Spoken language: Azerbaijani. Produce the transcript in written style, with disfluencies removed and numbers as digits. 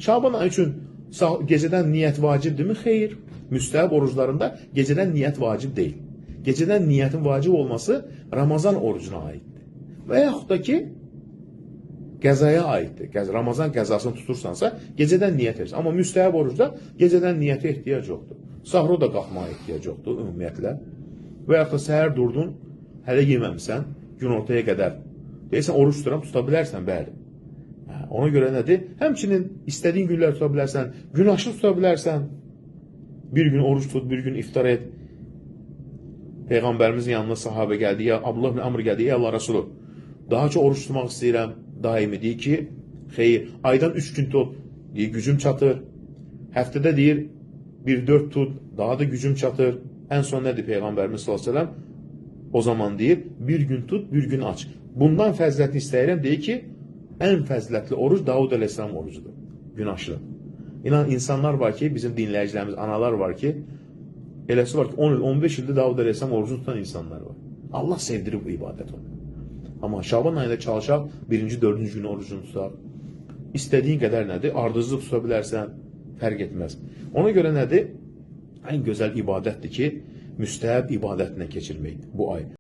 Şaban ayı üçün gecədən niyyət vacibdirmi? Xeyr. Müstəhab oruclarında gecədən niyyət vacib deyil. Gecədən niyyətin vacib olması Ramazan orucuna aiddir. Və yaxud da ki, qəzaya aiddir. Ramazan qəzasını tutursansa, gecədən niyyət edirsən. Amma müstəhab orucda gecədən niyyətə ehtiyac yoxdur. Sahura da qalxmağa ehtiyac yoxdur ümumiyyətlə. Və yaxud da səhər durdun, hələ yeməmsən, gün ortaya qədər. Deyirsən, oruç tuturam, tuta bilərsən, bəli. Ona görə nədir? Həmçinin istədiyin günlər tuta bilərsən, gün aşırı tuta bilərsən. Bir gün oruç tut, bir gün iftar et. Peyğəmbərimizin yanına sahabə gəldi, ya Abdullah ibn Amr gəldi, ey Allah Resulü, daha çox oruç tutmaq istəyirəm. Daimi deyir ki, xeyr, aydan 3 gün tut, deyir, gücüm çatır. Həftədə deyir, 1-4 tut, daha da gücüm çatır. Ən son nədir Peyğəmbərimiz sallallahu əleyhi və səlləm? O zaman deyir, bir gün tut, bir gün aç. Bundan fəzilətini istəyirəm, deyir ki, ən fəzilətli oruc Davud əleyhissalam orucudur, gün aşırı. İnan, insanlar var ki, bizim dinləyicilərimiz, analar var ki, eləsi var ki, 10 il, 15 ildir Davud əleyhissalam orucunu tutan insanlar var. Allah sevdirir bu ibadət onu. Amma Şaban ayında çalışaq, 1-ci, 4-cü günü orucunu tutar. İstədiyin qədər nədir? Ardızlıq tuta bilərsən, fərq etməz. Ona görə nədir? Ən gözəl ibadətdir ki, müstəhəb ibadətlə keçirməkdir bu ay.